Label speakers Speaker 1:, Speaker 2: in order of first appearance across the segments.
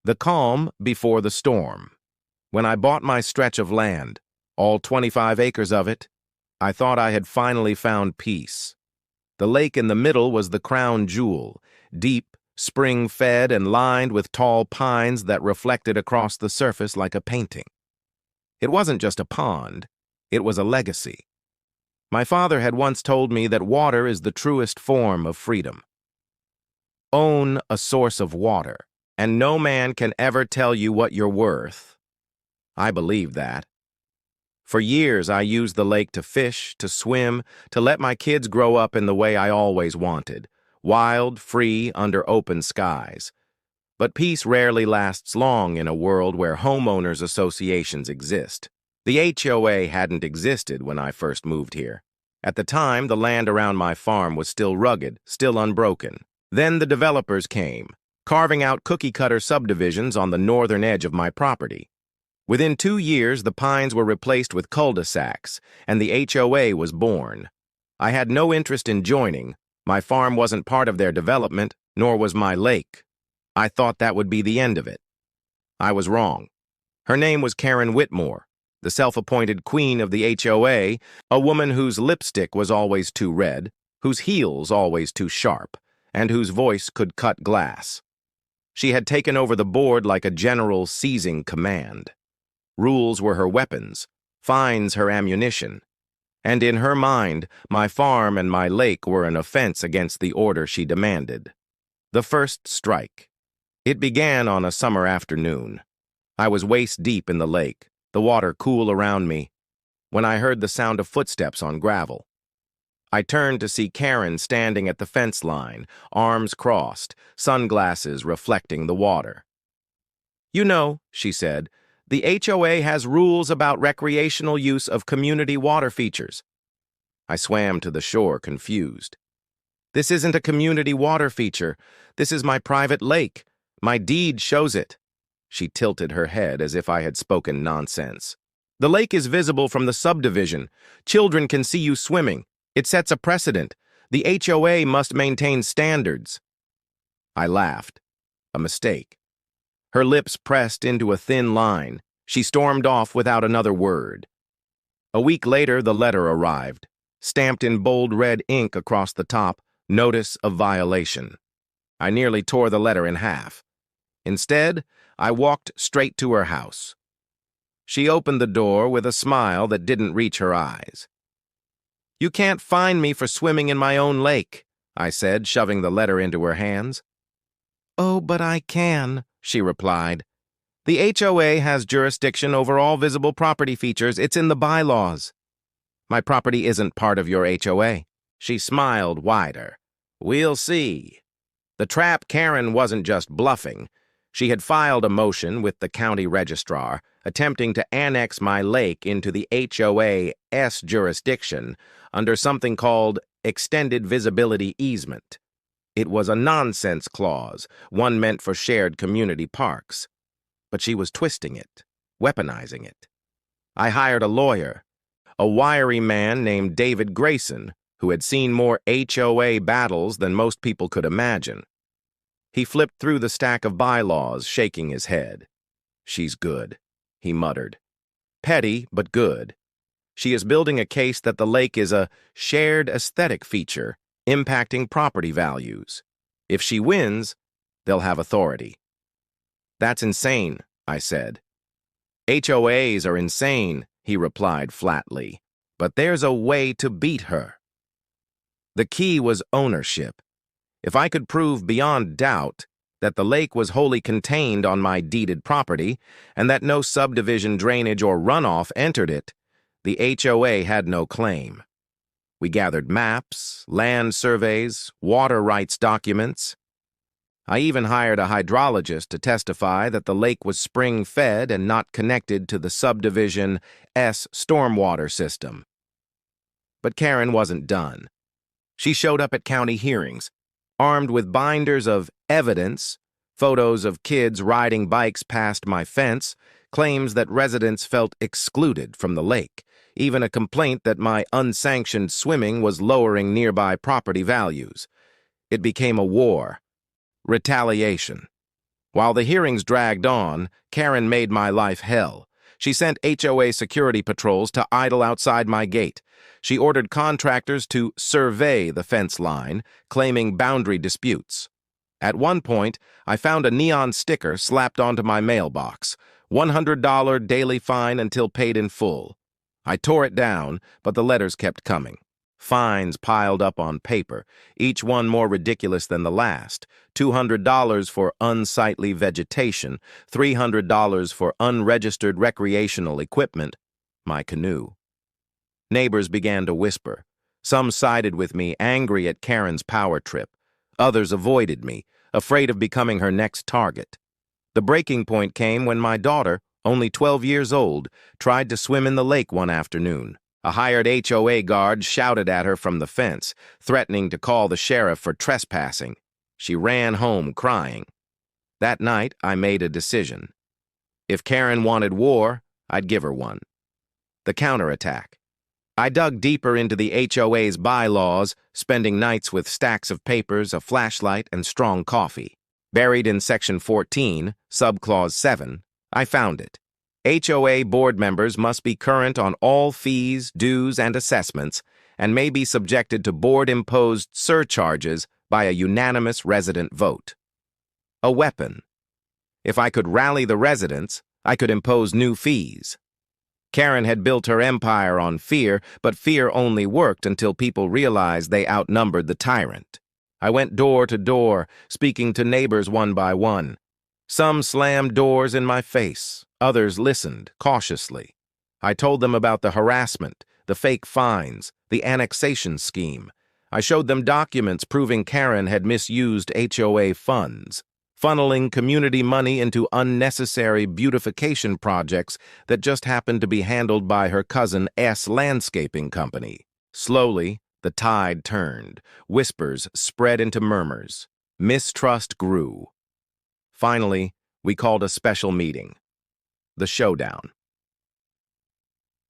Speaker 1: The calm before the storm. When I bought my stretch of land, all 25 acres of it, I thought I had finally found peace. The lake in the middle was the crown jewel, deep, spring-fed and lined with tall pines that reflected across the surface like a painting. It wasn't just a pond, it was a legacy. My father had once told me that water is the truest form of freedom. Own a source of water, and no man can ever tell you what you're worth. I believed that. For years, I used the lake to fish, to swim, to let my kids grow up in the way I always wanted, wild, free, under open skies. But peace rarely lasts long in a world where homeowners associations exist. The HOA hadn't existed when I first moved here. At the time, the land around my farm was still rugged, still unbroken. Then the developers came, carving out cookie-cutter subdivisions on the northern edge of my property. Within 2 years, the pines were replaced with cul-de-sacs, and the HOA was born. I had no interest in joining. My farm wasn't part of their development, nor was my lake. I thought that would be the end of it. I was wrong. Her name was Karen Whitmore, the self-appointed queen of the HOA, a woman whose lipstick was always too red, whose heels always too sharp, and whose voice could cut glass. She had taken over the board like a general seizing command. Rules were her weapons, fines her ammunition, and in her mind, my farm and my lake were an offense against the order she demanded. The first strike. It began on a summer afternoon. I was waist-deep in the lake, the water cool around me, when I heard the sound of footsteps on gravel. I turned to see Karen standing at the fence line, arms crossed, sunglasses reflecting the water. "You know," she said, "the HOA has rules about recreational use of community water features." I swam to the shore, confused. "This isn't a community water feature. This is my private lake. My deed shows it." She tilted her head as if I had spoken nonsense. "The lake is visible from the subdivision. Children can see you swimming. It sets a precedent. The HOA must maintain standards." I laughed. A mistake. Her lips pressed into a thin line. She stormed off without another word. A week later, the letter arrived, stamped in bold red ink across the top, "Notice of violation." I nearly tore the letter in half. Instead, I walked straight to her house. She opened the door with a smile that didn't reach her eyes. "You can't fine me for swimming in my own lake," I said, shoving the letter into her hands. "Oh, but I can," she replied. "The HOA has jurisdiction over all visible property features. It's in the bylaws." "My property isn't part of your HOA." She smiled wider. "We'll see." The trap Karen wasn't just bluffing. She had filed a motion with the county registrar, attempting to annex my lake into the HOA's jurisdiction under something called extended visibility easement. It was a nonsense clause, one meant for shared community parks. But she was twisting it, weaponizing it. I hired a lawyer, a wiry man named David Grayson, who had seen more HOA battles than most people could imagine. He flipped through the stack of bylaws, shaking his head. "She's good," he muttered. "Petty, but good. She is building a case that the lake is a shared aesthetic feature, impacting property values. If she wins, they'll have authority." "That's insane," I said. "HOAs are insane," he replied flatly. "But there's a way to beat her." The key was ownership. If I could prove beyond doubt that the lake was wholly contained on my deeded property and that no subdivision drainage or runoff entered it, the HOA had no claim. We gathered maps, land surveys, water rights documents. I even hired a hydrologist to testify that the lake was spring-fed and not connected to the subdivision's stormwater system. But Karen wasn't done. She showed up at county hearings, armed with binders of evidence, photos of kids riding bikes past my fence, claims that residents felt excluded from the lake, even a complaint that my unsanctioned swimming was lowering nearby property values. It became a war. Retaliation. While the hearings dragged on, Karen made my life hell. She sent HOA security patrols to idle outside my gate. She ordered contractors to survey the fence line, claiming boundary disputes. At one point, I found a neon sticker slapped onto my mailbox, $100 daily fine until paid in full. I tore it down, but the letters kept coming. Fines piled up on paper, each one more ridiculous than the last. $200 for unsightly vegetation, $300 for unregistered recreational equipment, my canoe. Neighbors began to whisper. Some sided with me, angry at Karen's power trip. Others avoided me, afraid of becoming her next target. The breaking point came when my daughter, only 12 years old, tried to swim in the lake one afternoon. A hired HOA guard shouted at her from the fence, threatening to call the sheriff for trespassing. She ran home crying. That night, I made a decision. If Karen wanted war, I'd give her one. The counterattack. I dug deeper into the HOA's bylaws, spending nights with stacks of papers, a flashlight, and strong coffee. Buried in Section 14, Subclause 7, I found it. HOA board members must be current on all fees, dues, and assessments, and may be subjected to board-imposed surcharges by a unanimous resident vote. A weapon. If I could rally the residents, I could impose new fees. Karen had built her empire on fear, but fear only worked until people realized they outnumbered the tyrant. I went door to door, speaking to neighbors one by one. Some slammed doors in my face. Others listened, cautiously. I told them about the harassment, the fake fines, the annexation scheme. I showed them documents proving Karen had misused HOA funds, funneling community money into unnecessary beautification projects that just happened to be handled by her cousin S. Landscaping Company. Slowly, the tide turned. Whispers spread into murmurs. Mistrust grew. Finally, we called a special meeting. The showdown.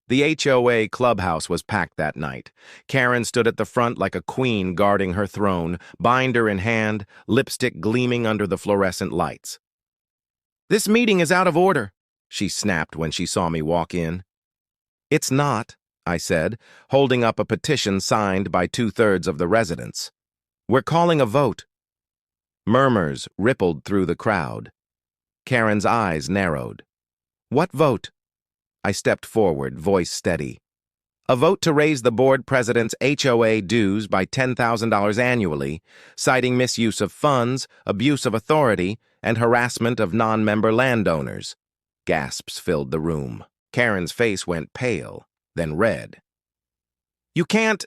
Speaker 1: The HOA clubhouse was packed that night. Karen stood at the front like a queen guarding her throne, binder in hand, lipstick gleaming under the fluorescent lights. "This meeting is out of order," she snapped when she saw me walk in. "It's not," I said, holding up a petition signed by 2/3 of the residents. "We're calling a vote." Murmurs rippled through the crowd. Karen's eyes narrowed. "What vote?" I stepped forward, voice steady. "A vote to raise the board president's HOA dues by $10,000 annually, citing misuse of funds, abuse of authority, and harassment of non-member landowners." Gasps filled the room. Karen's face went pale, then red. "You can't—"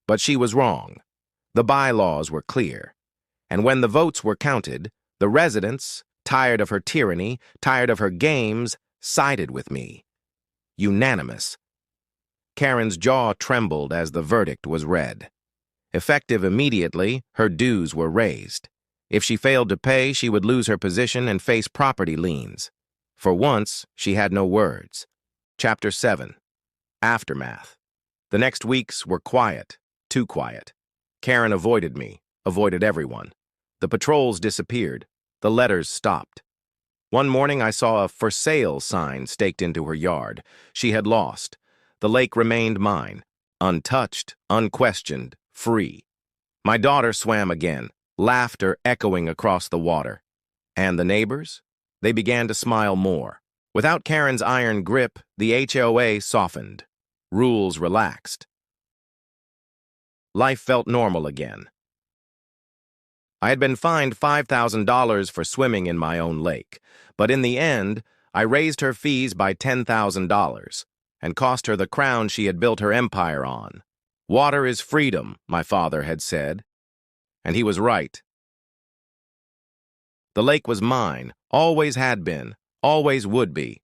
Speaker 1: But she was wrong. The bylaws were clear. And when the votes were counted, the residents, tired of her tyranny, tired of her games, sided with me. Unanimous. Karen's jaw trembled as the verdict was read. Effective immediately, her dues were raised. If she failed to pay, she would lose her position and face property liens. For once, she had no words. Chapter 7. Aftermath. The next weeks were quiet, too quiet. Karen avoided me, avoided everyone. The patrols disappeared. The letters stopped. One morning I saw a "for sale" sign staked into her yard. She had lost. The lake remained mine, untouched, unquestioned, free. My daughter swam again, laughter echoing across the water. And the neighbors? They began to smile more. Without Karen's iron grip, the HOA softened. Rules relaxed. Life felt normal again. I had been fined $5,000 for swimming in my own lake, but in the end, I raised her fees by $10,000 and cost her the crown she had built her empire on. Water is freedom, my father had said, and he was right. The lake was mine, always had been, always would be.